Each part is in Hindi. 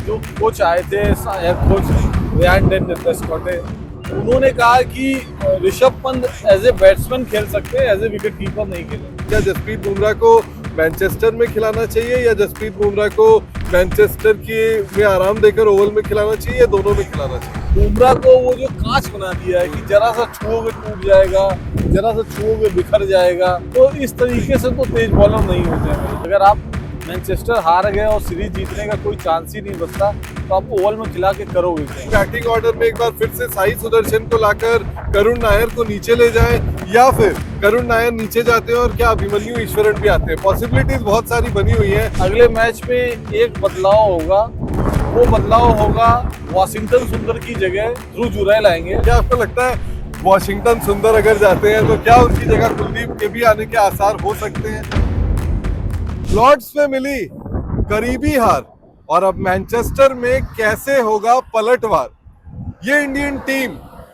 जो कोच आए थे कोच रियान डेस्कॉटे, उन्होंने कहा कि Rishabh Pant as a batsman खेल सकते हैं, एज ए विकेट कीपर नहीं खेले। क्या जसप्रीत बुमराह को मैनचेस्टर में खिलाना चाहिए या जसप्रीत बुमराह को मैनचेस्टर की में आराम देकर ओवल में खिलाना चाहिए या दोनों में खिलाना चाहिए? बुमराह को वो जो कांच बना दिया है कि जरा सा छुओगे टूट जाएगा, जरा सा छुओगे बिखर जाएगा, तो इस तरीके से तो तेज बॉलर नहीं होते हैं। अगर आप मैनचेस्टर हार गए और सीरीज जीतने का कोई चांस ही नहीं बचता, तो आप ओवल में खिला के करोगे क्या? बैटिंग ऑर्डर में एक बार फिर से साई सुदर्शन को लाकर करुण नायर को नीचे ले जाए या फिर करुण नायर नीचे जाते हैं और क्या अभिमन्यु ईश्वरन भी आते हैं? पॉसिबिलिटीज बहुत सारी बनी हुई है। अगले मैच में एक बदलाव होगा, वो बदलाव होगा वाशिंगटन सुंदर की जगह ध्रुव जुरैल आएंगे। क्या आपको लगता है वॉशिंगटन सुंदर अगर जाते हैं तो क्या उनकी जगह कुलदीप के भी आने के आसार हो सकते हैं? लॉर्ड्स में मिली करीबी हार और अब मैनचेस्टर में कैसे होगा पलटवार? ये इंडियन टीम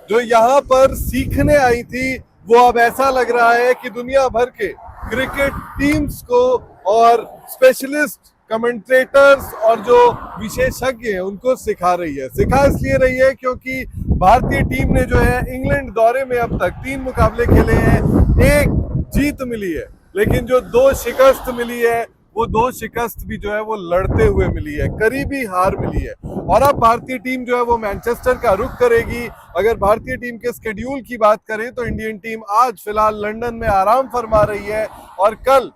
जो यहाँ पर सीखने आई थी, वो अब ऐसा लग रहा है कि दुनिया भर के क्रिकेट टीम्स को और स्पेशलिस्ट कमेंटेटर्स और जो विशेषज्ञ हैं उनको सिखा रही है। सिखा इसलिए रही है क्योंकि भारतीय टीम ने जो है इंग्लैंड दौरे में अब तक 3 मुकाबले खेले हैं, 1 जीत मिली है, लेकिन जो 2 शिकस्त मिली है वो 2 शिकस्त भी जो है वो लड़ते हुए मिली है, करीबी हार मिली है। और अब भारतीय टीम जो है वो मैनचेस्टर का रुख करेगी। अगर भारतीय टीम के स्केड्यूल की बात करें तो इंडियन टीम आज फिलहाल लंदन में आराम फरमा रही है और कल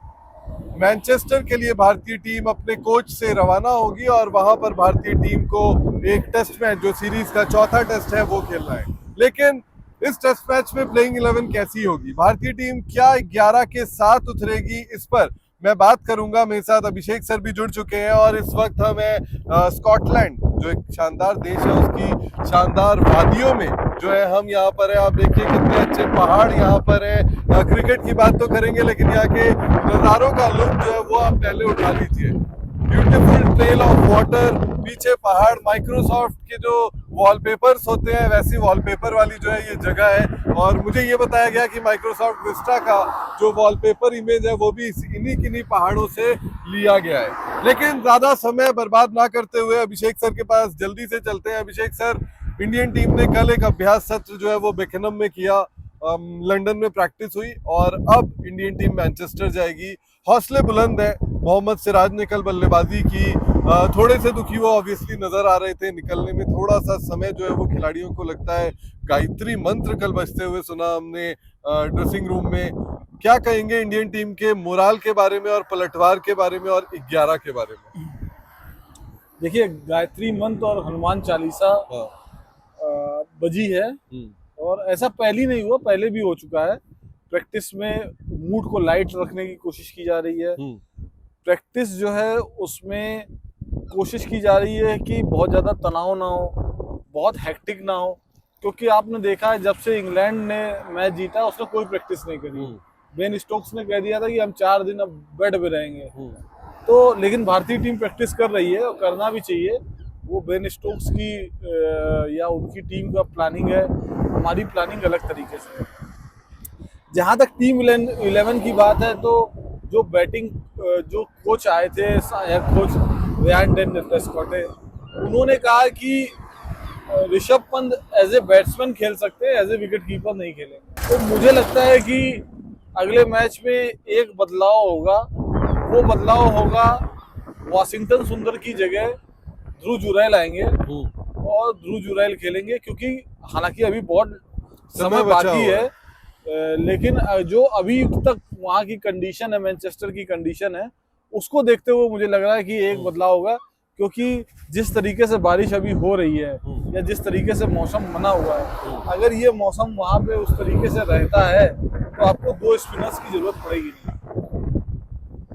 मैनचेस्टर के लिए भारतीय टीम अपने कोच से रवाना होगी और वहां पर भारतीय टीम को एक टेस्ट मैच, जो सीरीज का चौथा टेस्ट है, वो खेलना है। लेकिन इस टेस्ट मैच में प्लेइंग 11 कैसी होगी, भारतीय टीम क्या 11 के साथ उतरेगी, इस पर मैं बात करूंगा। मेरे साथ अभिषेक सर भी जुड़ चुके हैं और इस वक्त हमें स्कॉटलैंड जो एक शानदार देश है उसकी शानदार वादियों में जो है हम यहाँ पर है। आप देखिए कितने अच्छे पहाड़ यहाँ पर है। क्रिकेट की बात तो करेंगे लेकिन यहाँ के नज़ारों का लुत्फ जो है वो आप पहले उठा लीजिए। ब्यूटीफुल ट्रेल ऑफ वाटर, पीछे पहाड़, माइक्रोसॉफ्ट के जो वॉलपेपर्स होते हैं वैसी वॉलपेपर वाली जो है ये जगह है। और मुझे ये बताया गया कि माइक्रोसॉफ्ट विस्टा का जो वॉलपेपर इमेज है वो भी इन्हीं किन्हीं पहाड़ों से लिया गया है। लेकिन ज्यादा समय बर्बाद ना करते हुए अभिषेक सर के पास जल्दी से चलते हैं। अभिषेक सर, इंडियन टीम ने कल एक अभ्यास सत्र जो है वो बेकनम में किया, लंदन में प्रैक्टिस हुई और अब इंडियन टीम मैनचेस्टर जाएगी। हौसले बुलंद है। मोहम्मद सिराज ने कल बल्लेबाजी की, थोड़े से दुखी वो ऑब्वियसली नजर आ रहे थे, निकलने में थोड़ा सा समय जो है वो खिलाड़ियों को लगता है। गायत्री मंत्र कल बजते हुए सुना हमने ड्रेसिंग रूम में। क्या कहेंगे इंडियन टीम के मोराल के बारे में और पलटवार के बारे में और 11 के बारे में? देखिए, गायत्री मंत्र और हनुमान चालीसा बजी है और ऐसा पहले नहीं हुआ, पहले भी हो चुका है। प्रैक्टिस में मूड को लाइट रखने की कोशिश की जा रही है। प्रैक्टिस जो है उसमें कोशिश की जा रही है कि बहुत ज़्यादा तनाव ना हो, बहुत हेक्टिक ना हो, क्योंकि आपने देखा है जब से इंग्लैंड ने मैच जीता उसने कोई प्रैक्टिस नहीं करी। बेन स्टोक्स ने कह दिया था कि हम 4 दिन अब बेड पे रहेंगे, तो लेकिन भारतीय टीम प्रैक्टिस कर रही है और करना भी चाहिए। वो बेन स्टोक्स की या उनकी टीम का प्लानिंग है, हमारी प्लानिंग अलग तरीके से है। जहाँ तक टीम 11 की बात है तो जो बैटिंग जो कोच आए थे कोच रियान डेस्कॉटे, उन्होंने कहा कि Rishabh Pant as a batsman खेल सकते हैं, एज ए विकेट कीपर नहीं खेलेंगे। तो मुझे लगता है कि अगले मैच में एक बदलाव होगा, वो बदलाव होगा वाशिंगटन सुंदर की जगह ध्रुव जुरैल आएंगे और ध्रुव जुरैल खेलेंगे, क्योंकि हालांकि अभी बहुत समय बाकी है, लेकिन जो अभी तक वहाँ की कंडीशन है, मैनचेस्टर की कंडीशन है, उसको देखते हुए मुझे लग रहा है कि एक बदलाव होगा। क्योंकि जिस तरीके से बारिश अभी हो रही है या जिस तरीके से मौसम बना हुआ है, अगर ये मौसम वहाँ पे उस तरीके से रहता है तो आपको 2 स्पिनर्स की जरूरत पड़ेगी नहीं।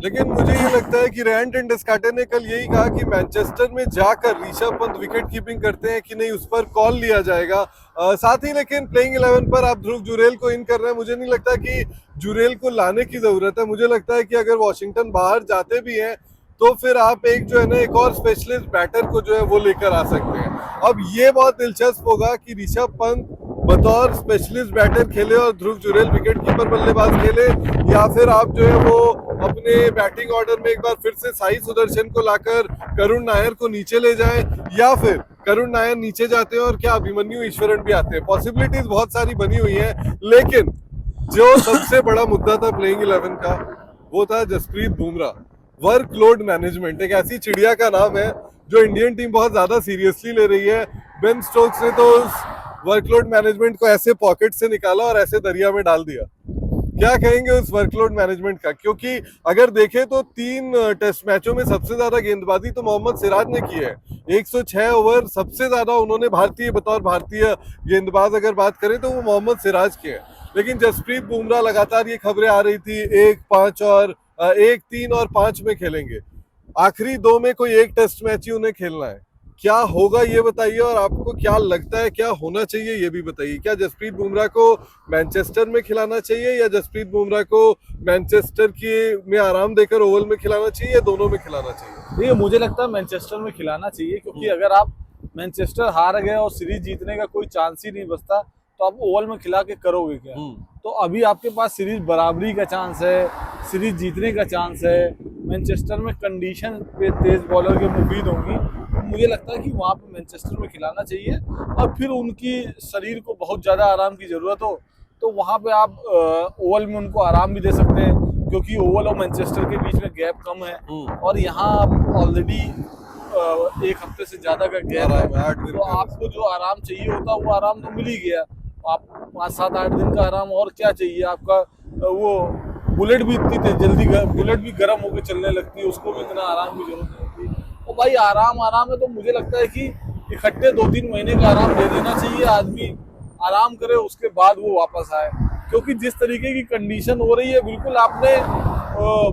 लेकिन मुझे ये लगता है कि रियान डेस्कॉटे ने कल यही कहा कि मैनचेस्टर में जाकर ऋषभ पंत विकेट कीपिंग करते हैं कि नहीं उस पर कॉल लिया जाएगा। साथ ही लेकिन प्लेइंग 11 पर आप ध्रुव जुरैल को इन कर रहे हैं। मुझे नहीं लगता कि जुरैल को लाने की जरूरत है। मुझे लगता है कि अगर वॉशिंगटन बाहर जाते भी हैं तो फिर आप एक जो है ना एक और स्पेशलिस्ट बैटर को जो है वो लेकर आ सकते हैं। अब ये बहुत दिलचस्प होगा कि ऋषभ पंत बतौर स्पेशलिस्ट बैटर खेले और ध्रुव जुरेल विकेट कीपर बल्लेबाज खेले, या फिर आप जो है वो अपने बैटिंग ऑर्डर में एक बार फिर से साई सुदर्शन को लाकर करुण नायर को नीचे ले जाएं, या फिर करुण नायर नीचे जाते हैं और क्या अभिमन्यु ईश्वरन भी आते हैं। पॉसिबिलिटीज बहुत सारी बनी हुई हैं, लेकिन जो सबसे बड़ा मुद्दा था प्लेइंग 11 का वो था जसप्रीत बुमराह। वर्कलोड मैनेजमेंट एक ऐसी चिड़िया का नाम है जो इंडियन टीम बहुत ज्यादा सीरियसली ले रही है। बेन स्टोक्स ने तो उस वर्कलोड मैनेजमेंट को ऐसे पॉकेट से निकाला और ऐसे दरिया में डाल दिया। क्या कहेंगे उस वर्कलोड मैनेजमेंट का? क्योंकि अगर देखें तो 3 टेस्ट मैचों में सबसे ज्यादा गेंदबाजी तो मोहम्मद सिराज ने की है। 106 ओवर सबसे ज्यादा उन्होंने बतौर भारतीय गेंदबाज अगर बात करें तो वो मोहम्मद सिराज के हैं। लेकिन जसप्रीत बुमराह लगातार ये खबरें आ रही थी 1, 3 और 5 में खेलेंगे, आखिरी 2 में कोई एक टेस्ट मैच ही उन्हें खेलना है। क्या होगा ये बताइए, और आपको क्या लगता है क्या होना चाहिए ये भी बताइए। क्या जसप्रीत बुमराह को मैनचेस्टर में खिलाना चाहिए, या जसप्रीत बुमराह को मैनचेस्टर में आराम देकर ओवल में खिलाना चाहिए, या दोनों में खिलाना चाहिए? ये मुझे लगता है मैनचेस्टर में खिलाना चाहिए, क्योंकि अगर आप मैनचेस्टर हार गए और सीरीज जीतने का कोई चांस ही नहीं बचता तो आप ओवल में खिला के करोगे क्या? तो अभी आपके पास सीरीज बराबरी का चांस है, सीरीज जीतने का चांस है। मैनचेस्टर में कंडीशन पे तेज बॉलर के मुफीद होंगी, तो मुझे लगता है कि वहाँ पे मैनचेस्टर में खिलाना चाहिए। और फिर उनकी शरीर को बहुत ज़्यादा आराम की ज़रूरत हो तो वहाँ पे आप ओवल में उनको आराम भी दे सकते हैं, क्योंकि ओवल और मैनचेस्टर के बीच में गैप कम है और यहाँ ऑलरेडी 1 हफ्ते से ज़्यादा का गैप है। तो आपको जो आराम चाहिए होता है वो आराम तो मिल ही गया। आप 5, 7, 8 दिन का आराम और क्या चाहिए आपका? वो बुलेट भी इतनी जल्दी बुलेट भी गर्म होकर चलने लगती है, उसको भी इतना आराम की जरूरत नहीं होती। और भाई आराम है तो मुझे लगता है कि इकट्ठे 2-3 महीने का आराम दे देना चाहिए। आदमी आराम करे, उसके बाद वो वापस आए, क्योंकि जिस तरीके की कंडीशन हो रही है, बिल्कुल आपने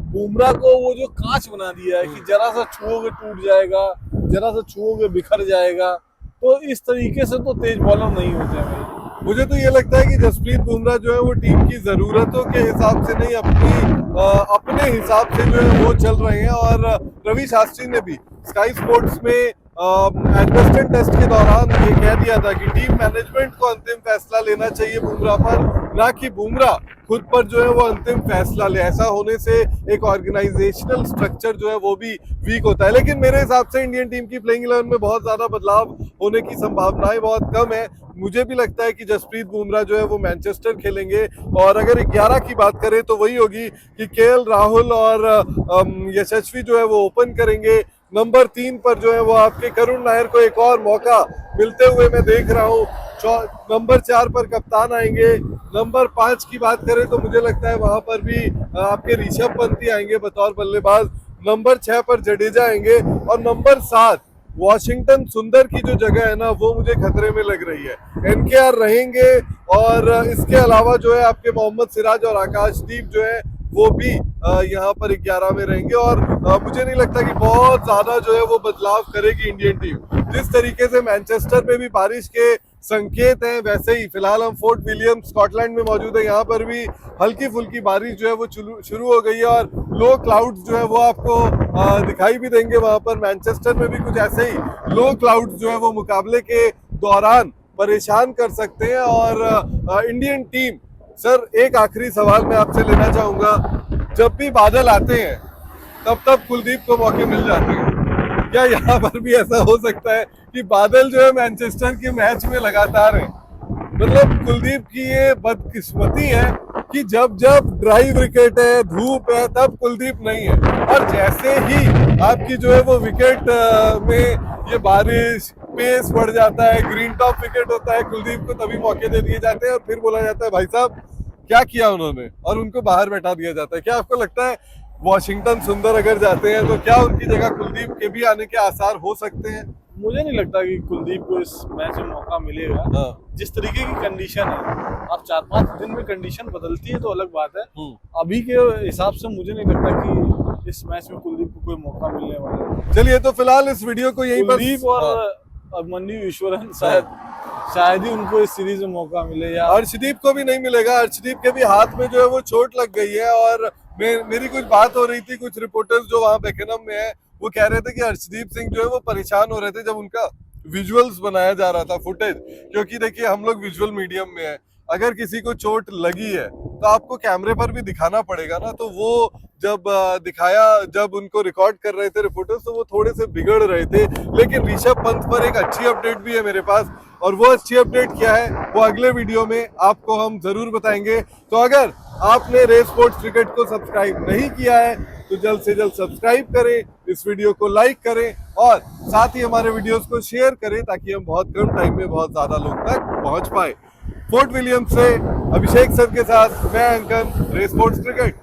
बुमराह को वो जो कांच बना दिया है कि जरा सा छुओगे टूट जाएगा, जरा सा छुओगे बिखर जाएगा। तो इस तरीके से तो तेज बॉलर नहीं होते हैं भाई। मुझे तो ये लगता है कि जसप्रीत बुमराह जो है वो टीम की जरूरतों के हिसाब से नहीं, अपने हिसाब से जो है वो चल रहे हैं। और रवि शास्त्री ने भी स्काई स्पोर्ट्स में एडजस्टमेंट टेस्ट के दौरान ये कह दिया था कि टीम मैनेजमेंट को अंतिम फैसला लेना चाहिए बुमराह पर, ना कि बुमराह खुद पर जो है वो अंतिम फैसला ले। ऐसा होने से एक ऑर्गेनाइजेशनल स्ट्रक्चर जो है वो भी वीक होता है। लेकिन मेरे हिसाब से इंडियन टीम की प्लेइंग 11 में बहुत ज्यादा बदलाव होने की संभावनाएं बहुत कम है। मुझे भी लगता है कि जसप्रीत बुमराह जो है वो मैनचेस्टर खेलेंगे। और अगर 11 की बात करें तो वही होगी कि केएल राहुल और यशस्वी जो है वो ओपन करेंगे। नंबर 3 पर जो है वो आपके करुण नायर को एक और मौका मिलते हुए मैं देख रहा हूँ। नंबर 4 पर कप्तान आएंगे। नंबर 5 की बात करें तो मुझे लगता है वहां पर भी आपके ऋषभ पंत आएंगे बतौर बल्लेबाज। नंबर 6 पर जडेजा आएंगे। और नंबर 7 वॉशिंगटन सुंदर की जो जगह है ना वो मुझे खतरे में लग रही है। एनकेआर रहेंगे और इसके अलावा जो है आपके मोहम्मद सिराज और आकाशदीप जो है वो भी यहाँ पर 11 में रहेंगे। और मुझे नहीं लगता कि बहुत ज्यादा जो है वो बदलाव करेगी इंडियन टीम। जिस तरीके से मैनचेस्टर में भी बारिश के संकेत हैं, वैसे ही फिलहाल हम फोर्ट विलियम स्कॉटलैंड में मौजूद है। यहाँ पर भी हल्की फुल्की बारिश जो है वो शुरू हो गई है और लो क्लाउड्स जो है वो आपको दिखाई भी देंगे। वहां पर मैनचेस्टर में भी कुछ ऐसे ही लो क्लाउड्स जो है वो मुकाबले के दौरान परेशान कर सकते हैं। और इंडियन टीम, सर एक आखिरी सवाल मैं आपसे लेना चाहूंगा, जब भी बादल आते हैं तब कुलदीप को मौके मिल जाते हैं, क्या यहाँ पर भी ऐसा हो सकता है कि बादल जो है मैनचेस्टर के मैच में लगातार है? मतलब कुलदीप की ये बदकिस्मती है कि जब ड्राई विकेट है, धूप है, तब कुलदीप नहीं है। और जैसे ही आपकी जो है वो विकेट में ये बारिश, पेस बढ़ जाता है, ग्रीन टॉप विकेट होता है, कुलदीप को तभी मौके दे दिए जाते हैं और फिर बोला जाता है भाई साहब क्या किया उन्होंने, और उनको बाहर बैठा दिया जाता है। क्या आपको लगता है वॉशिंगटन सुंदर अगर जाते हैं तो क्या उनकी जगह कुलदीप के भी आने के आसार हो सकते हैं? मुझे नहीं लगता कि कुलदीप को इस मैच में मौका मिलेगा। जिस तरीके की कंडीशन है, अब 4-5 दिन में कंडीशन बदलती है तो अलग बात है। अभी के हिसाब से मुझे नहीं लगता कि इस मैच में कुलदीप को कोई मौका मिलने वाला है। चलिए तो फिलहाल इस वीडियो को यहीं पर कुलदीप और अभिमन्यु ईश्वरन शायद ही उनको इस सीरीज में मौका मिले। या अर्शदीप को भी नहीं मिलेगा। अर्शदीप के भी हाथ में जो है वो चोट लग गई है। और मेरी कुछ बात हो रही थी, कुछ रिपोर्टर्स जो वहाँ बेकनम में है वो कह रहे थे कि अर्शदीप सिंह जो है वो परेशान हो रहे थे जब उनका विजुअल्स बनाया जा रहा था, फुटेज, क्योंकि देखिए हम लोग विजुअल मीडियम में है, अगर किसी को चोट लगी है तो आपको कैमरे पर भी दिखाना पड़ेगा ना। तो वो जब दिखाया, जब उनको रिकॉर्ड कर रहे थे रिपोर्टर्स, तो वो थोड़े से बिगड़ रहे थे। लेकिन ऋषभ पंत पर एक अच्छी अपडेट भी है मेरे पास, और वो अच्छी अपडेट क्या है वो अगले वीडियो में आपको हम जरूर बताएंगे। तो अगर आपने रेस स्पोर्ट्स क्रिकेट को सब्सक्राइब नहीं किया है तो जल्द से जल्द सब्सक्राइब करें, इस वीडियो को लाइक करें और साथ ही हमारे वीडियोस को शेयर करें, ताकि हम बहुत कम टाइम में बहुत ज्यादा लोग तक पहुंच पाए। फोर्ट विलियम्स से अभिषेक सर के साथ मैं अंकन, रेस स्पोर्ट्स क्रिकेट।